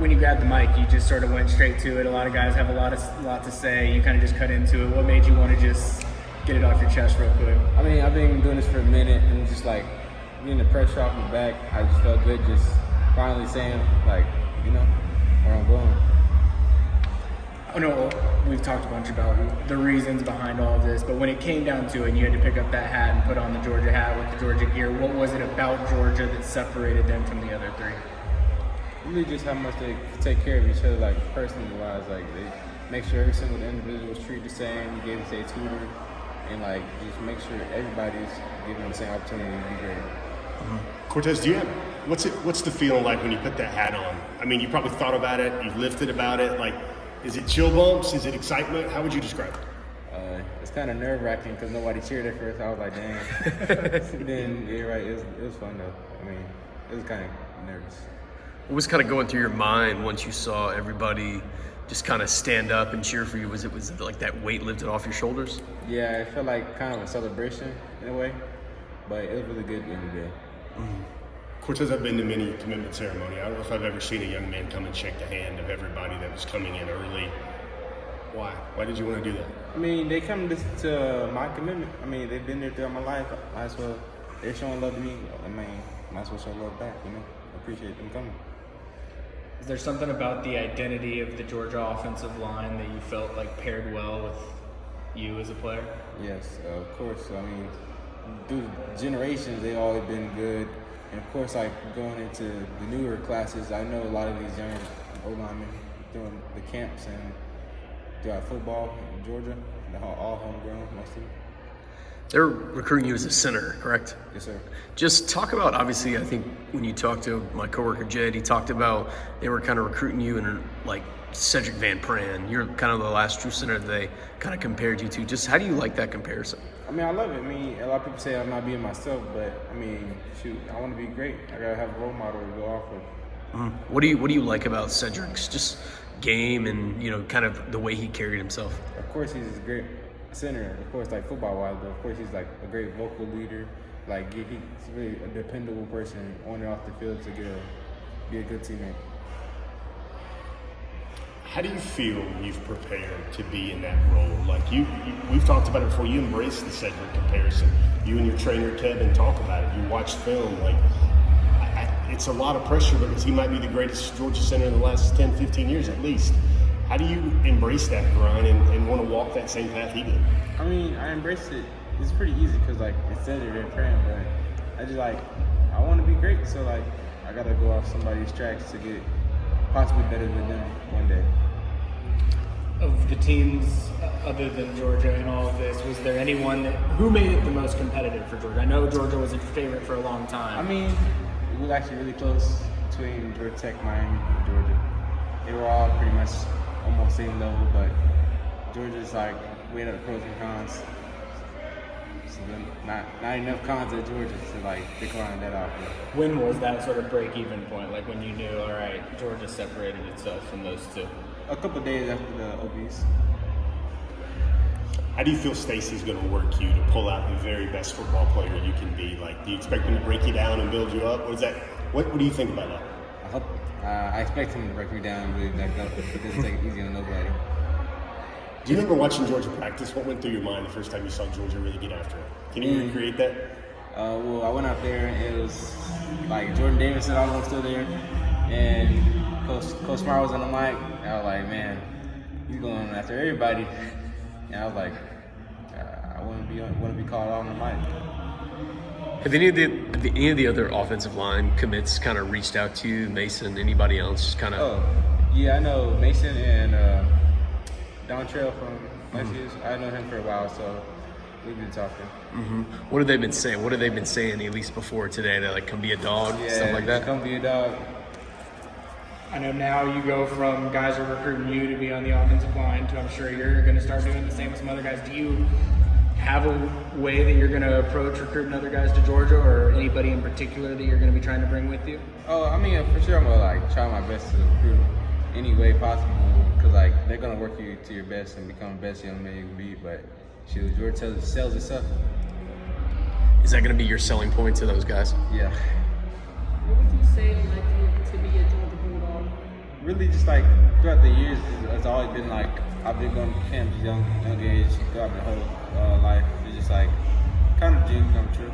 when you grabbed the mic, you just sort of went straight to it. A lot of guys have a lot to say. You kind of just cut into it. What made you want to just get it off your chest real quick? I mean, I've been doing this for a minute, and just like getting the pressure off my back, I just felt good just finally saying, like, you know, where I'm going. I know we've talked a bunch about the reasons behind all of this, but when it came down to it and you had to pick up that hat and put on the Georgia hat with the Georgia gear, what was it about Georgia that separated them from the other three? Really just how much they take care of each other, like personally wise. Like they make sure every single individual is treated the same, gave us a tutor, and like just make sure everybody's given them the same opportunity to be great. Cortez, do you have what's the feeling like when you put that hat on? I mean, you probably thought about it, you've lifted about it. Like, is it chill bumps? Is it excitement? How would you describe it? It's kind of nerve-wracking because nobody cheered at first. I was like, dang. Then, yeah, right, it was fun though. I mean, it was kind of nervous. What was kind of going through your mind once you saw everybody just kind of stand up and cheer for you? Was it like that weight lifted off your shoulders? Yeah, it felt like kind of a celebration in a way, but it was really good at the end of the day. Cortez, I've been to many commitment ceremonies. I don't know if I've ever seen a young man come and shake the hand of everybody that was coming in early. Why? Why did you want to do that? I mean, they come to my commitment. I mean, they've been there throughout my life. Might as well, they're showing love to me. I mean, might as well show love back, you know? I appreciate them coming. Is there something about the identity of the Georgia offensive line that you felt like paired well with you as a player? Yes, of course. I mean, through generations, they've always been good. And of course, like going into the newer classes, I know a lot of these young O-linemen doing the camps and throughout football in Georgia, all homegrown, mostly. They're recruiting you as a center, correct? Yes, sir. Just talk about, obviously, I think when you talked to my coworker Jed, he talked about they were kind of recruiting you and like Cedric Van Pran. You're kind of the last true center that they kind of compared you to. Just how do you like that comparison? I mean, I love it. I mean, a lot of people say I'm not being myself, but I mean, shoot, I want to be great. I gotta have a role model to go off of. What do you like about Cedric's just game and, you know, kind of the way he carried himself? Of course, he's a great center. Of course, like football-wise, but of course, he's like a great vocal leader. Like he's really a dependable person on and off the field to be a good teammate. How do you feel you've prepared to be in that role? Like we've talked about it before. You embrace the Cedric comparison. You and your trainer Kevin talk about it. You watch film. Like it's a lot of pressure because he might be the greatest Georgia center in the last 10, 15 years at least. How do you embrace that grind and want to walk that same path he did? I mean, I embrace it. It's pretty easy because like it's Cedric and Fran, but I just like I want to be great. So like I gotta go off somebody's tracks to get possibly better than them one day. Of the teams other than Georgia in all of this, was there anyone who made it the most competitive for Georgia? I know Georgia was a favorite for a long time. I mean, it was actually really close between Georgia Tech, Miami, and Georgia. They were all pretty much almost same level, but Georgia's like weighing up the pros and cons. So then not enough cons at Georgia to like decline that offer. When was that sort of break-even point? Like when you knew, all right, Georgia separated itself from those two? A couple of days after the OBs. How do you feel Stacy's going to work you to pull out the very best football player you can be? Like, do you expect him to break you down and build you up? What is that? What do you think about that? I expect him to break me down and really back up. He doesn't take it easy on nobody. Do you remember watching Georgia practice? What went through your mind the first time you saw Georgia really get after it? Can you recreate that? Well, I went out there and it was like Jordan Davis and all of them still there, and Coach Smart was on the mic. And I was like, man, he's going after everybody. And I was like, I want to be called out on the mic. Have any of the other offensive line commits kind of reached out to you, Mason, anybody else? Just kind of. Oh, yeah, I know Mason and Dontrell from Matthews. I know him for a while, so we've been talking. What have they been saying? What have they been saying at least before today? That like come be a dog, stuff like that. Come be a dog. I know now you go from guys are recruiting you to be on the offensive line to I'm sure you're going to start doing the same with some other guys. Do you have a way that you're going to approach recruiting other guys to Georgia, or anybody in particular that you're going to be trying to bring with you? Oh, I mean, for sure I'm going to like try my best to recruit any way possible because like they're going to work you to your best and become the best young man you can be, but shoot, Georgia sells itself. Is that going to be your selling point to those guys? Yeah. What would you say led you to be a Georgia Bulldog? really just like throughout the years, it's always been like I've been going to camps young age throughout my whole life. It's just like kind of dream come true.